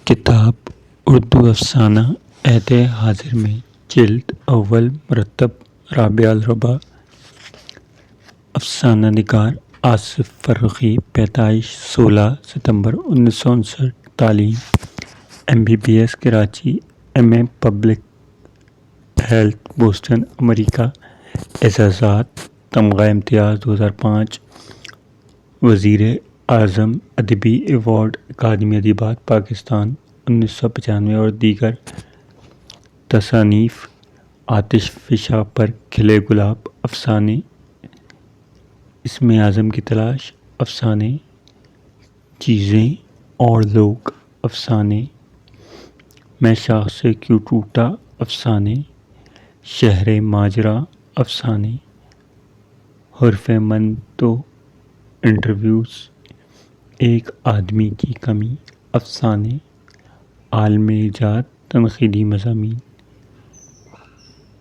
کتاب اردو افسانہ عہد حاضر میں جلد اول مرتب رابعہ الربا افسانہ نگار آصف فرخی پیدائش 16 ستمبر 1959 تعلیم MBBS Karachi MA public health Boston امریکہ اعزازات تمغہ امتیاز 2005 وزیر اعظم ادبی ایوارڈ اکادمی ادبیات پاکستان 1995 اور دیگر تصانیف آتش فشاں پر کھلے گلاب افسانے اسم اعظم کی تلاش افسانے چیزیں اور لوگ افسانے میں شاخ سے کیوں ٹوٹا افسانے شہر ماجرا افسانے حرف من تو انٹرویوز ایک آدمی کی کمی افسانے عالم ایجاد تنقیدی مضامین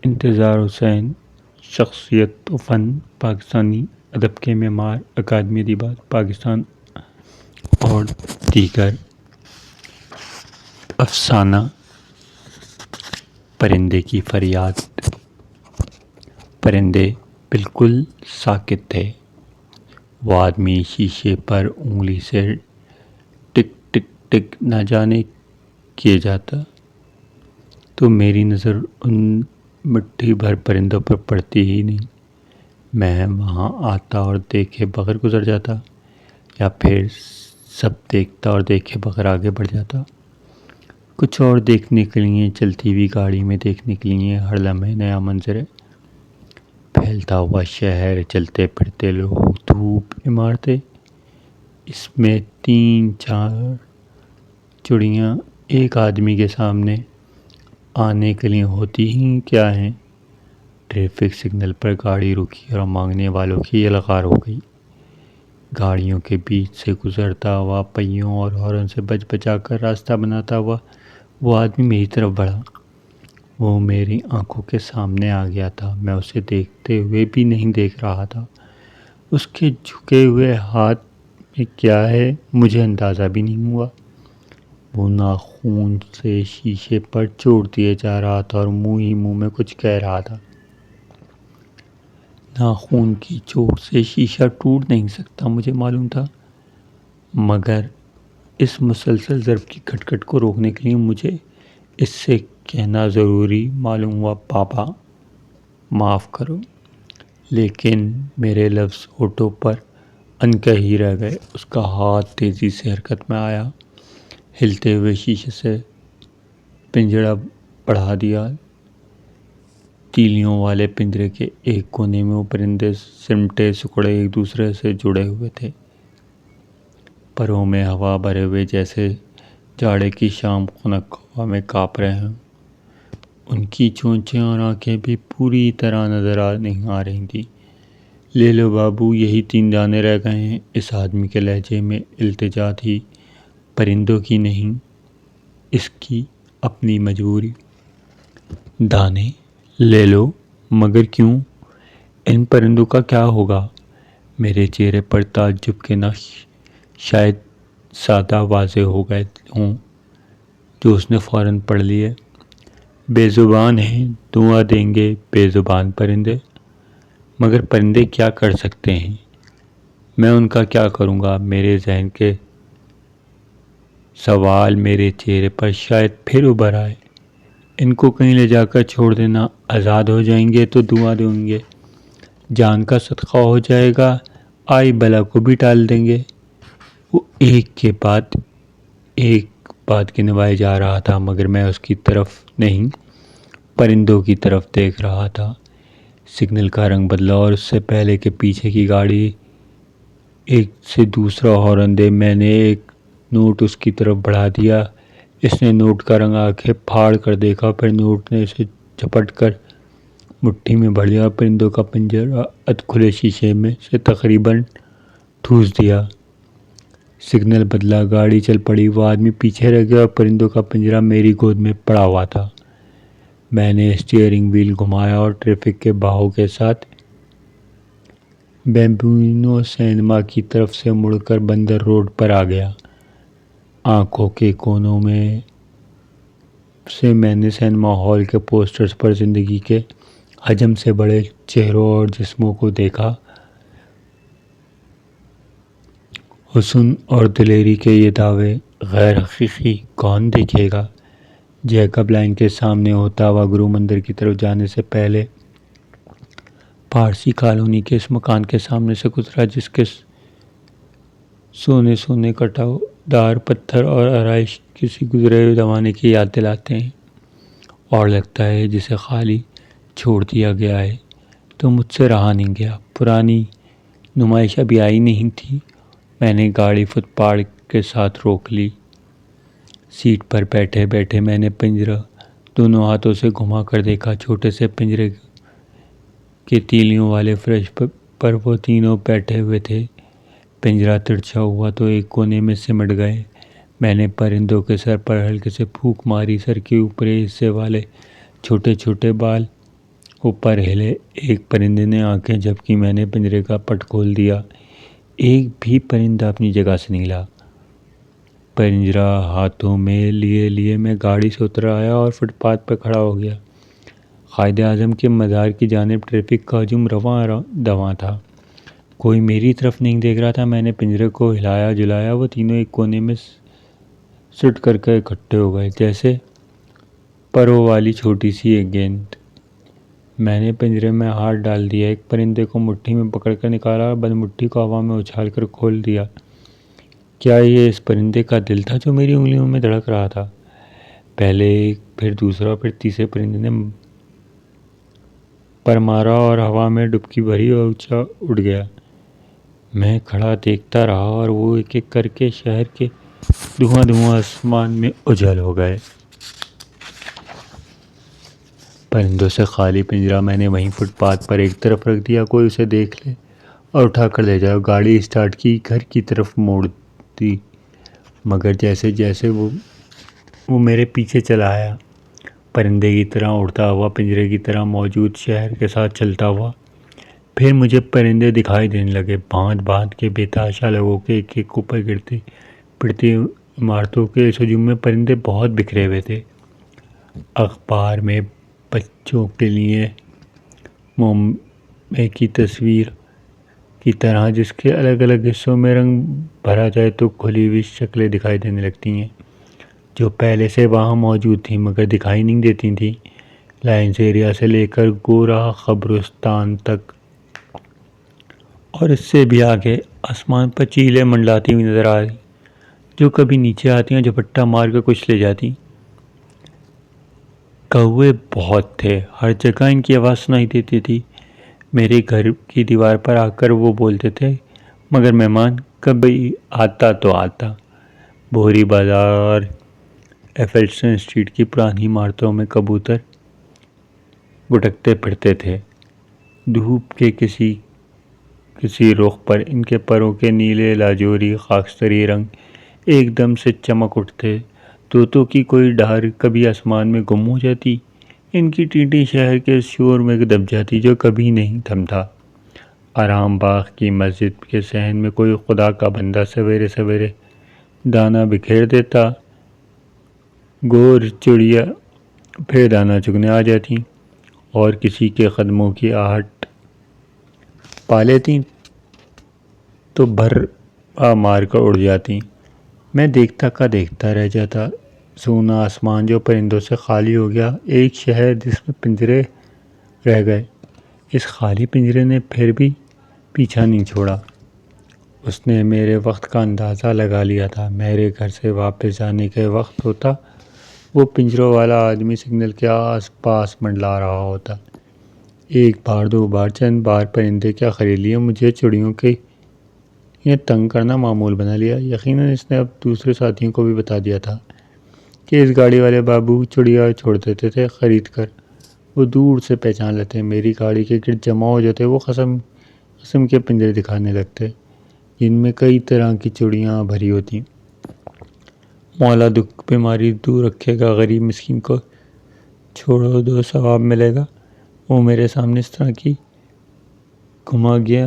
انتظار حسین شخصیت و فن پاکستانی ادب کے معمار اکادمی ادبیات پاکستان اور دیگر افسانہ پرندے کی فریاد پرندے بالکل ساکت تھے۔ وہ آدمی شیشے پر انگلی سے ٹک ٹک ٹک نہ جانے کیے جاتا تو میری نظر ان مٹھی بھر پرندوں پر پڑتی ہی نہیں۔ میں وہاں آتا اور دیکھے بغیر گزر جاتا یا پھر سب دیکھتا اور دیکھے بغیر آگے بڑھ جاتا۔ کچھ اور دیکھنے کے لیے چلتی ہوئی گاڑی میں دیکھنے کے لیے ہر لمحے نیا منظر ہے۔ پھیلتا ہوا شہر، چلتے پھرتے لوگ، دھوپ، عمارتیں، اس میں 3-4 چڑیاں ایک آدمی کے سامنے آنے کے لیے ہوتی ہی کیا ہیں۔ ٹریفک سگنل پر گاڑی رکی اور مانگنے والوں کی لغار ہو گئی۔ گاڑیوں کے بیچ سے گزرتا ہوا، پہیوں اور ہارن سے بچ بچا کر راستہ بناتا ہوا وہ آدمی میری طرف بڑھا۔ وہ میری آنکھوں کے سامنے آ گیا تھا۔ میں اسے دیکھتے ہوئے بھی نہیں دیکھ رہا تھا۔ اس کے جھکے ہوئے ہاتھ میں کیا ہے مجھے اندازہ بھی نہیں ہوا۔ وہ ناخون سے شیشے پر چوٹ دیے جا رہا تھا اور منہ ہی منہ میں کچھ کہہ رہا تھا۔ ناخون کی چوٹ سے شیشہ ٹوٹ نہیں سکتا مجھے معلوم تھا، مگر اس مسلسل ضرب کی کھٹ کھٹ کو روکنے کے لیے مجھے اس سے کہنا ضروری معلوم ہوا، پاپا معاف کرو۔ لیکن میرے لفظ ہونٹوں پر انکہے ہی رہ گئے۔ اس کا ہاتھ تیزی سے حرکت میں آیا، ہلتے ہوئے شیشے سے پنجرا بڑھا دیا۔ تیلیوں والے پنجرے کے ایک کونے میں وہ پرندے سمٹے سکڑے ایک دوسرے سے جڑے ہوئے تھے، پروں میں ہوا بھرے ہوئے جیسے جاڑے کی شام خنک ہوا میں کانپ رہے ہوں۔ ان کی چونچیں اور آنکھیں بھی پوری طرح نظر نہیں آ رہی تھیں۔ لے لو بابو، یہی 3 دانے رہ گئے ہیں۔ اس آدمی کے لہجے میں التجا تھی، پرندوں کی نہیں، اس کی اپنی مجبوری۔ دانے لے لو، مگر کیوں؟ ان پرندوں کا کیا ہوگا؟ میرے چہرے پر تعجب کے نقش شاید زیادہ واضح ہو گئے ہوں جو اس نے فوراً پڑھ لیے۔ بے زبان ہیں، دعا دیں گے بے زبان پرندے۔ مگر پرندے کیا کر سکتے ہیں؟ میں ان کا کیا کروں گا؟ میرے ذہن کے سوال میرے چہرے پر شاید پھر ابھر آئے۔ ان کو کہیں لے جا کر چھوڑ دینا، آزاد ہو جائیں گے تو دعا دیں گے، جان کا صدقہ ہو جائے گا، آئی بلا کو بھی ٹال دیں گے۔ وہ ایک کے بعد ایک بات گنوائے جا رہا تھا، مگر میں اس کی طرف نہیں، پرندوں کی طرف دیکھ رہا تھا۔ سگنل کا رنگ بدلا اور اس سے پہلے کہ پیچھے کی گاڑی ایک سے دوسرا ہارن دے، میں نے ایک نوٹ اس کی طرف بڑھا دیا۔ اس نے نوٹ کا رنگ آنکھیں پھاڑ کر دیکھا، پھر نوٹ نے اسے جھپٹ کر مٹھی میں بھر لیا اور پرندوں کا پنجرا ادھ کھلے شیشے میں سے تقریباً ٹھوس دیا۔ سگنل بدلا، گاڑی چل پڑی، وہ آدمی پیچھے رہ گیا اور پرندوں کا پنجرا میری گود میں پڑا ہوا تھا۔ میں نے اسٹیئرنگ وہیل گھمایا اور ٹریفک کے بہاؤ کے ساتھ بیمبینو سینما کی طرف سے مڑ کر بندر روڈ پر آ گیا۔ آنکھوں کے کونوں میں سے میں نے سینما ہال کے پوسٹرز پر زندگی کے حجم سے بڑے چہروں اور جسموں کو دیکھا۔ حسن اور دلیری کے یہ دعوے غیر حقیقی کون دیکھے گا؟ جیکب لائن کے سامنے ہوتا ہوا گرو مندر کی طرف جانے سے پہلے پارسی کالونی کے اس مکان کے سامنے سے گزرا جس کے سونے کٹاؤ دار پتھر اور آرائش کسی گزرے ہوئے زمانے کی یاد دلاتے ہیں، اور لگتا ہے جسے خالی چھوڑ دیا گیا ہے تو مجھ سے رہا نہیں گیا۔ پرانی نمائش ابھی آئی نہیں تھی۔ میں نے گاڑی فٹ پاتھ کے ساتھ روک لی۔ سیٹ پر بیٹھے بیٹھے میں نے پنجرہ دونوں ہاتھوں سے گھما کر دیکھا۔ چھوٹے سے پنجرے کے تیلیوں والے فرش پر وہ تینوں بیٹھے ہوئے تھے۔ پنجرہ ترچھا ہوا تو ایک کونے میں سمٹ گئے۔ میں نے پرندوں کے سر پر ہلکے سے پھونک ماری۔ سر کے اوپری حصے والے چھوٹے چھوٹے بال اوپر ہلے۔ ایک پرندے نے آنکھیں جھپکی۔ میں نے پنجرے کا پٹ کھول دیا۔ ایک بھی پرندہ اپنی جگہ سے نہیں ہلا۔ پنجرہ ہاتھوں میں لیے میں گاڑی سے اتر آیا اور فٹ پاتھ پر کھڑا ہو گیا۔ قائد اعظم کے مزار کی جانب ٹریفک کا ہجوم رواں دواں تھا۔ کوئی میری طرف نہیں دیکھ رہا تھا۔ میں نے پنجرے کو ہلایا جلایا۔ وہ تینوں ایک کونے میں سٹ کر کے اکٹھے ہو گئے جیسے پروں والی چھوٹی سی ایک گیند۔ میں نے پنجرے میں ہاتھ ڈال دیا، ایک پرندے کو مٹھی میں پکڑ کر نکالا اور بند مٹھی کو ہوا میں اچھال کر کھول دیا۔ کیا یہ اس پرندے کا دل تھا جو میری انگلیوں میں دھڑک رہا تھا؟ پہلے ایک، پھر دوسرا، پھر تیسرے پرندے نے پر مارا اور ہوا میں ڈبکی بھری اور اونچا اٹھ گیا۔ میں کھڑا دیکھتا رہا اور وہ ایک ایک کر کے شہر کے دھواں آسمان میں اجل ہو گئے۔ پرندوں سے خالی پنجرہ میں نے وہیں فٹ پاتھ پر ایک طرف رکھ دیا، کوئی اسے دیکھ لے اور اٹھا کر لے جائے۔ گاڑی اسٹارٹ کی، گھر کی طرف موڑ دی، مگر جیسے جیسے وہ میرے پیچھے چلا آیا، پرندے کی طرح اڑتا ہوا، پنجرے کی طرح موجود شہر کے ساتھ چلتا ہوا۔ پھر مجھے پرندے دکھائی دینے لگے، بھانت کے بے تحاشا لوگوں کے ایک ایک اوپر گرتی پڑتی عمارتوں کے اس ہجوم میں پرندے بہت بکھرے ہوئے تھے۔ اخبار میں بچوں کے لیے مومے کی تصویر کی طرح جس کے الگ الگ حصوں میں رنگ بھرا جائے تو کھلی ہوئی شکلیں دکھائی دینے لگتی ہیں، جو پہلے سے وہاں موجود تھیں مگر دکھائی نہیں دیتی تھیں۔ لائنس ایریا سے لے کر گورا قبرستان تک اور اس سے بھی آگے آسمان پر چیلیں منڈلاتی ہوئی نظر آ رہی، جو کبھی نیچے آتی اور جھپٹا مار کر کچھ لے جاتی۔ کوے بہت تھے، ہر جگہ ان کی آواز سنائی دیتی تھی۔ میرے گھر کی دیوار پر آ کر وہ بولتے تھے، مگر مہمان کبھی آتا تو آتا۔ بوری بازار، ایفلسٹن اسٹریٹ کی پرانی عمارتوں میں کبوتر بھٹکتے پھرتے تھے۔ دھوپ کے کسی رخ پر ان کے پروں کے نیلے، لاجوری، خاکستری رنگ ایک دم سے چمک اٹھتے۔ طوطوں کی کوئی ڈار کبھی آسمان میں گم ہو جاتی، ان کی ٹینٹی شہر کے شور میں دب جاتی جو کبھی نہیں تھمتا۔ آرام باغ کی مسجد کے صحن میں کوئی خدا کا بندہ سویرے سویرے دانہ بکھیر دیتا، گور چڑیا پھر دانہ چگنے آ جاتی اور کسی کے قدموں کی آہٹ پا لیتی تو بھرا مار کر اڑ جاتی۔ میں دیکھتا کا دیکھتا رہ جاتا۔ سونا آسمان جو پرندوں سے خالی ہو گیا، ایک شہر جس میں پنجرے رہ گئے۔ اس خالی پنجرے نے پھر بھی پیچھا نہیں چھوڑا۔ اس نے میرے وقت کا اندازہ لگا لیا تھا۔ میرے گھر سے واپس جانے کے وقت ہوتا، وہ پنجروں والا آدمی سگنل کے آس پاس منڈلا رہا ہوتا۔ ایک بار، دو بار، چند بار پرندے کیا خرید لیے، مجھے چڑیوں کے یہ تنگ کرنا معمول بنا لیا۔ یقیناً اس نے اب دوسرے ساتھیوں کو بھی بتا دیا تھا کہ اس گاڑی والے بابو چڑیا چھوڑ دیتے تھے خرید کر، وہ دور سے پہچان لیتے۔ میری گاڑی کے گرد جمع ہو جاتے، وہ قسم کے پنجرے دکھانے لگتے جن میں کئی طرح کی چڑیاں بھری ہوتی۔ مولا دکھ بیماری دور رکھے گا، غریب مسکین کو چھوڑو دو ثواب ملے گا۔ وہ میرے سامنے اس طرح کی گھما گیا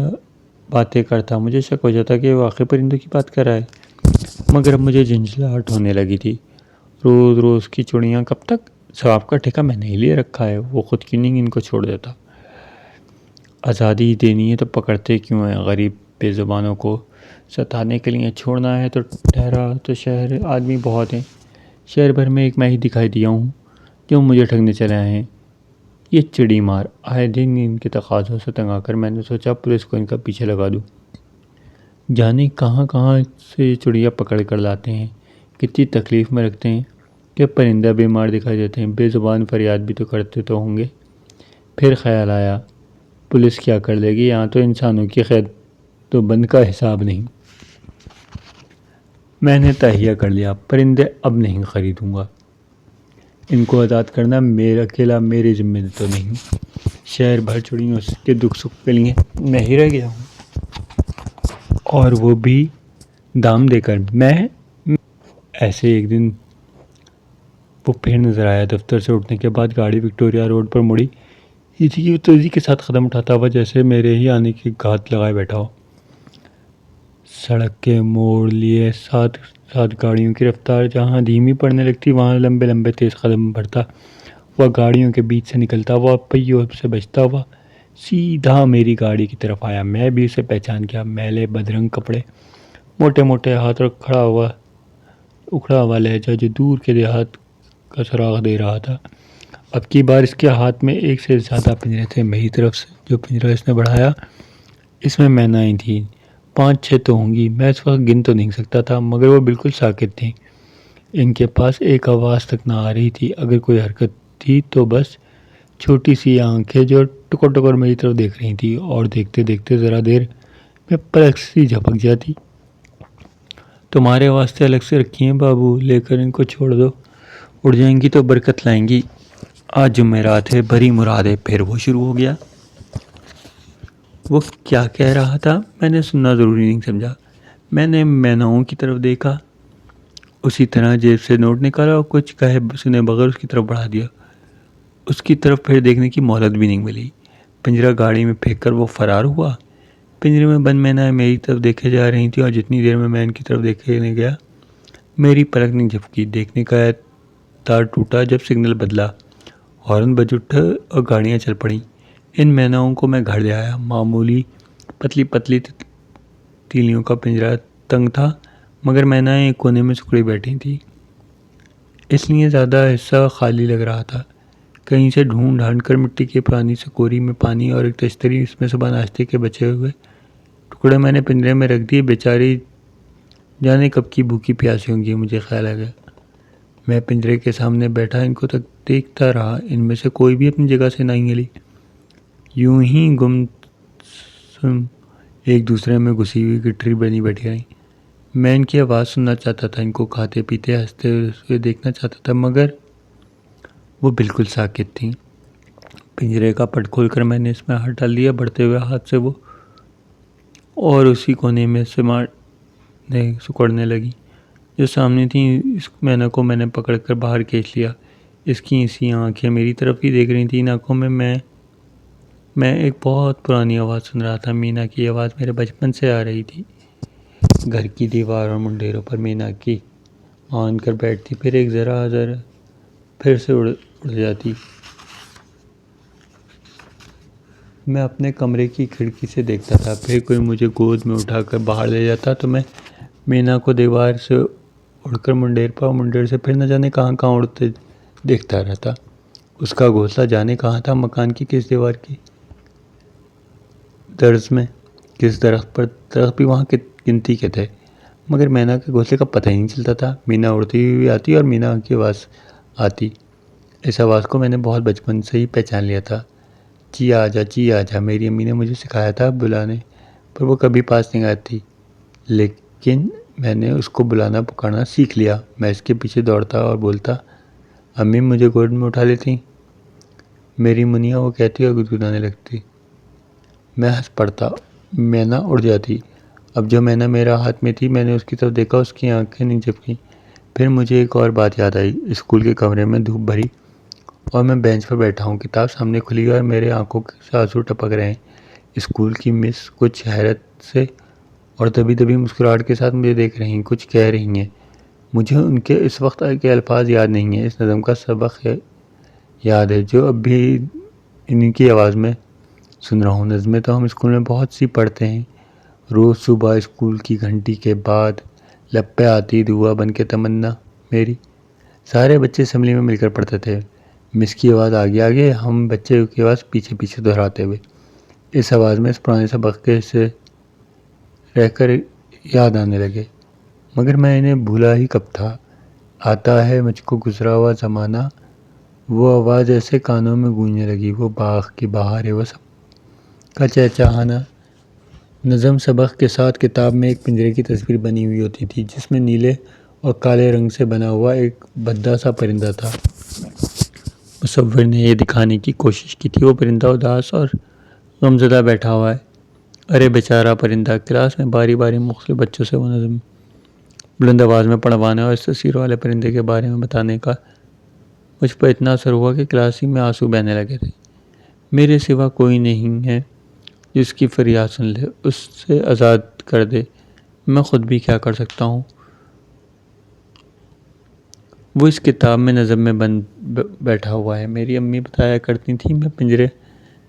باتیں کرتا، مجھے شک ہو جاتا کہ یہ واقعی پرندوں کی بات کر رہا ہے۔ مگر اب مجھے جھنجھلاہٹ ہونے لگی تھی۔ روز روز کی چڑیاں کب تک؟ ثواب کا ٹھیکہ میں نے ہی لیے رکھا ہے، وہ خود کیوں نہیں ان کو چھوڑ دیتا؟ آزادی دینی ہے تو پکڑتے کیوں ہیں؟ غریب بے زبانوں کو ستانے کے لیے چھوڑنا ہے تو ٹھہرا تو شہر آدمی بہت ہیں، شہر بھر میں ایک میں ہی دکھائی دیا ہوں جو مجھے ٹھگنے چلے آئے ہیں۔ یہ چڑی مار آئے دن ان کے تقاضوں سے تنگ آ کر میں نے سوچا پولیس کو ان کا پیچھے لگا دوں۔ جانے کہاں کہاں سے یہ چڑیا پکڑ کر لاتے ہیں، کتنی تکلیف میں رکھتے ہیں کہ پرندہ بیمار دکھائی دیتے ہیں، بے زبان فریاد بھی تو کرتے تو ہوں گے۔ پھر خیال آیا پولیس کیا کر لے گی، یہاں تو انسانوں کی قید تو بند کا حساب نہیں۔ میں نے تہیہ کر لیا پرندے اب نہیں خریدوں گا، ان کو آزاد کرنا میرا اکیلا میرے ذمہ تو نہیں، شہر بھر چڑیوں کے دکھ سکھ کے لیے میں ہی رہ گیا ہوں، اور وہ بھی دام دے کر۔ میں ایسے ایک دن وہ پھر نظر آیا، دفتر سے اٹھنے کے بعد گاڑی وکٹوریہ روڈ پر مڑی، اسی تیزی کے ساتھ قدم اٹھاتا ہوا جیسے میرے ہی آنے کی گھات لگائے بیٹھا ہو۔ سڑک کے موڑ لیے ساتھ ساتھ گاڑیوں کی رفتار جہاں دھیمی پڑنے لگتی وہاں لمبے لمبے تیز قدم بڑھتا وہ گاڑیوں کے بیچ سے نکلتا ہوا، پہیوں سے بچتا ہوا سیدھا میری گاڑی کی طرف آیا۔ میں بھی اسے پہچان گیا، میلے بدرنگ کپڑے، موٹے موٹے ہاتھ اور اکھڑا ہوا لہجہ جو دور کے دیہات کا سراغ دے رہا تھا۔ اب کی بار اس کے ہاتھ میں ایک سے زیادہ پنجرے تھے۔ میری طرف سے جو پنجرا اس نے بڑھایا اس میں مینائیں تھیں، 5-6 تو ہوں گی، میں اس وقت گن تو نہیں سکتا تھا، مگر وہ بالکل ساکت تھیں، ان کے پاس ایک آواز تک نہ آ رہی تھی، اگر کوئی حرکت تھی تو بس چھوٹی سی آنکھیں جو ٹکر ٹکر میری طرف دیکھ رہی تھی، اور دیکھتے دیکھتے ذرا دیر میں پلک سی جھپک جاتی۔ تمہارے واسطے الگ سے رکھی ہیں بابو، لے کر ان کو چھوڑ دو، اڑ جائیں گی تو برکت لائیں گی، آج جمعرات ہے، بھری مراد ہے۔ پھر وہ شروع ہو گیا۔ وہ کیا کہہ رہا تھا میں نے سننا ضروری نہیں سمجھا۔ میں نے میناؤں کی طرف دیکھا، اسی طرح جیب سے نوٹ نکالا اور کچھ کہے سنے بغیر اس کی طرف بڑھا دیا۔ اس کی طرف پھر دیکھنے کی مہلت بھی نہیں ملی، پنجرا گاڑی میں پھینک کر وہ فرار ہوا۔ پنجرے میں بند مینائیں میری طرف دیکھے جا رہی تھیں، اور جتنی دیر میں ان کی طرف دیکھنے گیا میری پلک نہیں جھپکی۔ دیکھنے کا تار ٹوٹا جب سگنل بدلا، ہارن بج اٹھا اور گاڑیاں چل پڑیں۔ ان میناؤں کو میں گھر لے آیا۔ معمولی پتلی پتلی تیلیوں کا پنجرا تنگ تھا، مگر مینائیں ایک کونے میں سکڑی بیٹھی تھیں، اس لیے زیادہ حصہ خالی لگ رہا تھا۔ کہیں سے ڈھونڈ ڈھانڈ کر مٹی کی پرانی سکوری میں پانی اور ایک تشتری اس میں صبح ناشتے کے بچے ہوئے ٹکڑے میں نے پنجرے میں رکھ دیے۔ بیچاری جانے کب کی بھوکی پیاسی ہوں گی، مجھے خیال آ گیا۔ میں پنجرے کے سامنے بیٹھا ان کو تک دیکھتا رہا، ان میں سے کوئی بھی اپنی جگہ سے نہیں ہلی، یوں ہی گم سم ایک دوسرے میں گھسی ہوئی گٹھری بنی بیٹھی رہیں۔ میں ان کی آواز سننا چاہتا تھا، ان کو کھاتے پیتے ہنستے ہوئے دیکھنا چاہتا تھا، مگر وہ بالکل ساکت تھیں۔ پنجرے کا پٹ کھول کر میں نے اس میں ہاتھ ڈال دیا، بڑھتے ہوئے ہاتھ سے وہ اور اسی کونے میں سکڑنے لگی جو سامنے تھی۔ اس مینا کو میں نے پکڑ کر باہر کھینچ لیا، اس کی ایسی آنکھیں میری طرف ہی دیکھ رہی تھیں، ان آنکھوں میں ایک بہت پرانی آواز سن رہا تھا۔ مینا کی آواز میرے بچپن سے آ رہی تھی، گھر کی دیوار اور منڈیروں پر مینا کی مان کر بیٹھتی، پھر ایک ذرا پھر سے اڑ جاتی۔ میں اپنے کمرے کی کھڑکی سے دیکھتا تھا، پھر کوئی مجھے گود میں اٹھا کر باہر لے جاتا تو میں مینا کو دیوار سے اڑ کر منڈیر پر، اور منڈیر سے پھر نہ جانے کہاں کہاں اڑتے دیکھتا رہتا۔ اس کا گھونسلہ جانے کہاں تھا، مکان کی کس دیوار کی درز میں، کس درخت پر، درخت بھی وہاں گنتی کے تھے، مگر مینا کے گھونسلے کا پتہ ہی نہیں چلتا تھا۔ مینا اڑتی ہوئی آتی اور مینا کی آواز آتی، اس آواز کو میں نے بہت بچپن سے ہی پہچان لیا تھا۔ چی آجا چی آجا، میری امی نے مجھے سکھایا تھا بلانے، پر وہ کبھی پاس نہیں آتی، لیکن میں نے اس کو بلانا پکارنا سیکھ لیا۔ میں اس کے پیچھے دوڑتا اور بولتا، امی مجھے گود میں اٹھا لیتی؟ میری منیا وہ کہتی اور گدگدانے لگتی۔ میں ہنس پڑتا، مینا اڑ جاتی۔ اب جو مینا میرا ہاتھ میں تھی میں نے اس کی طرف دیکھا، اس کی آنکھیں نہیں جھپکیں۔ پھر مجھے ایک اور بات یاد آئی، اسکول کے کمرے میں دھوپ بھری اور میں بینچ پر بیٹھا ہوں، کتاب سامنے کھلی ہے اور میرے آنکھوں سے آنسو ٹپک رہے ہیں۔ اسکول کی مس کچھ حیرت سے اور تبھی تبھی مسکراہٹ کے ساتھ مجھے دیکھ رہی ہیں، کچھ کہہ رہی ہیں۔ مجھے ان کے اس وقت کے الفاظ یاد نہیں ہیں۔ اس نظم کا سبق یاد ہے جو اب بھی انہی کی آواز میں سن رہا ہوں۔ نظمیں تو ہم اسکول میں بہت سی پڑھتے ہیں۔ روز صبح اسکول کی گھنٹی کے بعد لب پہ آتی دعا بن کے تمنا میری۔ سارے بچے اسمبلی میں مل کر پڑھتے تھے، مس کی آواز آگے آگے، ہم بچے کی آواز پیچھے پیچھے دہراتے ہوئے۔ اس آواز میں اس پرانے سبق کے سے رہ کر یاد آنے لگے، مگر میں انہیں بھولا ہی کب تھا۔ آتا ہے مجھ کو گزرا ہوا زمانہ، وہ آواز ایسے کانوں میں گونجنے لگی، وہ باغ کی بہار ہے، وہ سب کا چہچہانا۔ نظم سبق کے ساتھ کتاب میں ایک پنجرے کی تصویر بنی ہوئی ہوتی تھی، جس میں نیلے اور کالے رنگ سے بنا ہوا ایک بھدا سا پرندہ تھا۔ مصور نے یہ دکھانے کی کوشش کی تھی وہ پرندہ اداس اور غمزدہ بیٹھا ہوا ہے۔ ارے بیچارہ پرندہ! کلاس میں باری باری مختلف بچوں سے وہ نظم بلند آواز میں پڑھوانے اور اس تصویر والے پرندے کے بارے میں بتانے کا مجھ پر اتنا اثر ہوا کہ کلاس ہی میں آنسو بہنے لگے تھے۔ میرے سوا کوئی نہیں ہے جس کی فریاد سن لے، اس سے آزاد کر دے، میں خود بھی کیا کر سکتا ہوں؟ وہ اس کتاب میں نظم میں بند بیٹھا ہوا ہے۔ میری امی بتایا کرتی تھیں میں پنجرے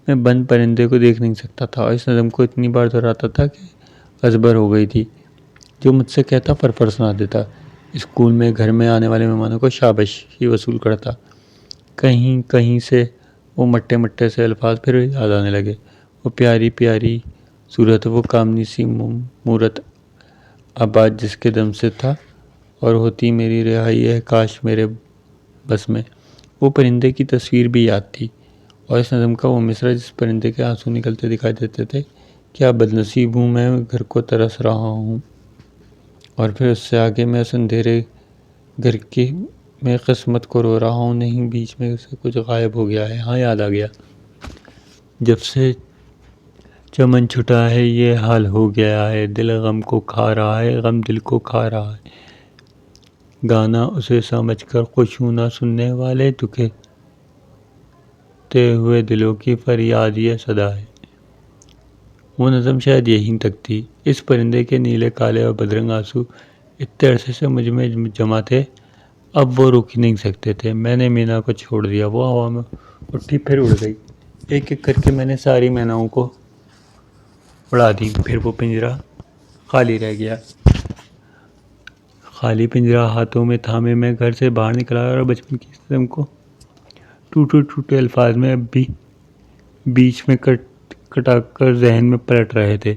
میں بند پرندے کو دیکھ نہیں سکتا تھا اور اس نظم کو اتنی بار دہراتا تھا کہ ازبر ہو گئی تھی۔ جو مجھ سے کہتا فر سنا دیتا۔ اسکول میں گھر میں آنے والے مہمانوں کو شاباشی وصول کرتا۔ کہیں کہیں سے وہ مٹے مٹے سے الفاظ پھر یاد آنے لگے۔ وہ پیاری پیاری صورت، وہ کامنی سی مورت، آباد جس کے دم سے تھا اور ہوتی میری رہائی ہے کاش میرے بس میں۔ وہ پرندے کی تصویر بھی یاد تھی اور اس نظم کا وہ مصرع جس پرندے کے آنسو نکلتے دکھائی دیتے تھے، کیا بدنصیب ہوں میں گھر کو ترس رہا ہوں، اور پھر اس سے آگے میں اس اندھیرے گھر کی میں قسمت کو رو رہا ہوں، نہیں بیچ میں سے کچھ غائب ہو گیا ہے۔ ہاں یاد آ گیا، جب سے چمن چھٹا ہے یہ حال ہو گیا ہے، دل غم کو کھا رہا ہے، غم دل کو کھا رہا ہے، گانا اسے سمجھ کر خوش ہوں نہ سننے والے، دکھتے ہوئے دلوں کی فریاد یہ صدا ہے۔ وہ نظم شاید یہیں تک تھی۔ اس پرندے کے نیلے کالے اور بدرنگ آنسو اتنے عرصے سے مجھ میں جمع تھے، اب وہ رک ہی نہیں سکتے تھے۔ میں نے مینا کو چھوڑ دیا، وہ ہوا میں اٹھی پھر اڑ گئی۔ ایک ایک کر کے میں نے ساری میناؤں کو اڑا دی، پھر وہ پنجرہ خالی رہ گیا۔ خالی پنجرہ ہاتھوں میں تھامے میں گھر سے باہر نکلا اور بچپن کی اس نظم کو ٹوٹے ٹوٹے الفاظ میں اب بھی بیچ میں کٹا کر ذہن میں پلٹ رہے تھے۔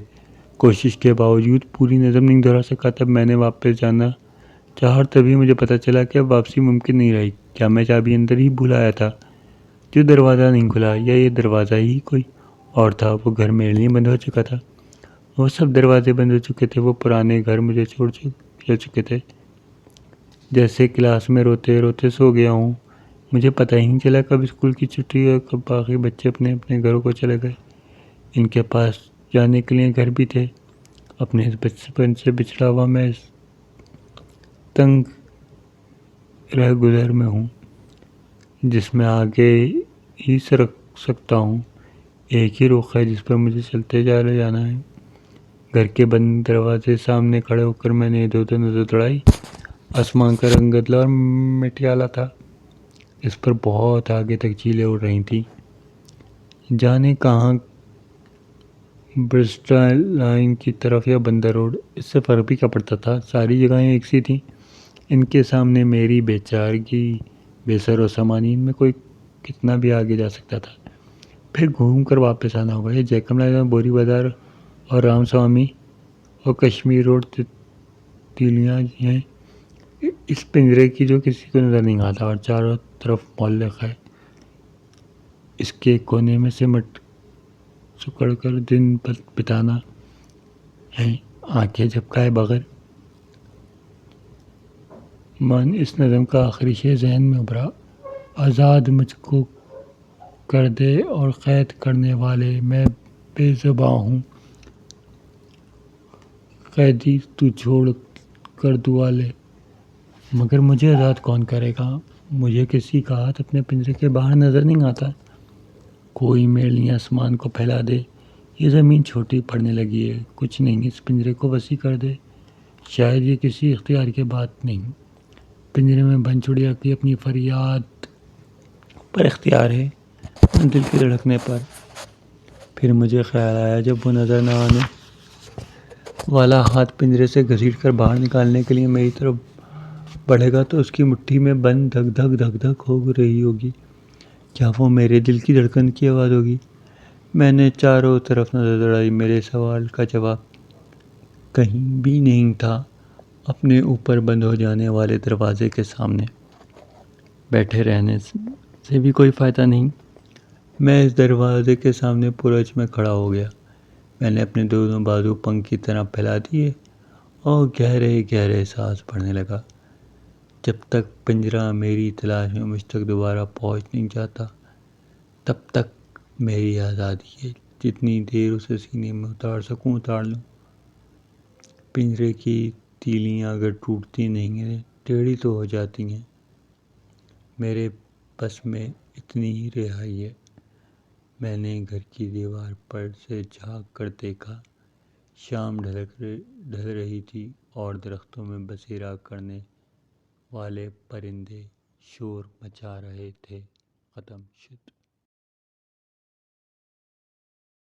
کوشش کے باوجود پوری نظم نہیں دہرا سکا۔ تب میں نے واپس جانا چاہا اور تبھی مجھے پتہ چلا کہ اب واپسی ممکن نہیں رہی۔ کیا میں چابی اندر ہی بھول آیا تھا جو دروازہ نہیں کھلا، یا یہ دروازہ ہی کوئی اور تھا؟ وہ گھر میرے لیے بند ہو چکا تھا، وہ سب دروازے بند ہو چکے تھے، وہ پرانے گھر مجھے چھوڑ چکے تھے۔ جیسے کلاس میں روتے روتے سو گیا ہوں، مجھے پتہ ہی نہیں چلا کب اسکول کی چھٹی اور کب باقی بچے اپنے اپنے گھروں کو چلے گئے۔ ان کے پاس جانے کے لیے گھر بھی تھے۔ اپنے اس بچپن سے بچھڑا ہوا میں اس تنگ رہ گزر میں ہوں جس میں آگے ہی سرک سکتا ہوں۔ ایک ہی رخ ہے جس پر مجھے چلتے جانا ہے۔ گھر کے بند دروازے سامنے کھڑے ہو کر میں نے ادھر ادھر نظر دوڑائی۔ آسمان کا رنگ گدلا اور مٹیالا تھا، اس پر بہت آگے تک جھیلیں اڑ رہی تھیں، جانے کہاں، برسٹل لائن کی طرف یا بندر روڈ۔ اس سے فرق بھی کیا پڑتا تھا، ساری جگہیں ایک سی تھیں۔ ان کے سامنے میری بیچارگی بے سر و سامان، ان میں کوئی کتنا بھی آگے جا سکتا تھا۔ پھر گھوم کر واپس آنا ہوگا۔ یہ جیکب نگر، بوری بازار اور رام سوامی اور کشمیر روڈ تیلیاں ہیں اس پنجرے کی جو کسی کو نظر نہیں آتا، اور چاروں طرف محلے ہے۔ اس کے کونے میں سمٹ سکڑ کر دن بتانا ہے، آنکھیں جھپکائے بغیر۔ من اس نظم کا آخری شعر ذہن میں ابھرا، آزاد مجھ کو کر دے اور قید کرنے والے، میں بے زباں ہوں قیدی تو چھوڑ کر دعا لے، مگر مجھے آزاد کون کرے گا؟ مجھے کسی کا ہاتھ اپنے پنجرے کے باہر نظر نہیں آتا۔ کوئی میل نہیں آسمان کو پھیلا دے یہ زمین چھوٹی پڑنے لگی ہے، کچھ نہیں، اس پنجرے کو وسیع کر دے۔ شاید یہ کسی اختیار کی بات نہیں، پنجرے میں بند چڑیا کی اپنی فریاد پر اختیار ہے، دل کے دھڑکنے پر۔ پھر مجھے خیال آیا جب وہ نظر نہ آنے والا ہاتھ پنجرے سے گھسیٹ کر باہر نکالنے کے لیے میری طرف بڑھے گا تو اس کی مٹھی میں بند دھک دھک دھک دھک ہو رہی ہوگی۔ کیا وہ میرے دل کی دھڑکن کی آواز ہوگی؟ میں نے چاروں طرف نظر دوڑائی، میرے سوال کا جواب کہیں بھی نہیں تھا۔ اپنے اوپر بند ہو جانے والے دروازے کے سامنے بیٹھے رہنے سے بھی کوئی فائدہ نہیں۔ میں اس دروازے کے سامنے پرچ میں کھڑا ہو گیا۔ میں نے اپنے دونوں بازو پنکھ کی طرح پھیلا دیے اور گہرے گہرے سانس بھرنے لگا۔ جب تک پنجرہ میری تلاش میں مجھ تک دوبارہ پہنچ نہیں جاتا تب تک میری آزادی ہے، جتنی دیر اسے سینے میں اتار سکوں اتار لوں۔ پنجرے کی تیلیاں اگر ٹوٹتی نہیں ہیں ٹیڑھی تو ہو جاتی ہیں۔ میرے بس میں اتنی ہی رہائی ہے۔ میں نے گھر کی دیوار پر سے جھانک کر دیکھا، شام ڈھل رہی تھی اور درختوں میں بسیرا کرنے والے پرندے شور مچا رہے تھے۔ ختم شد۔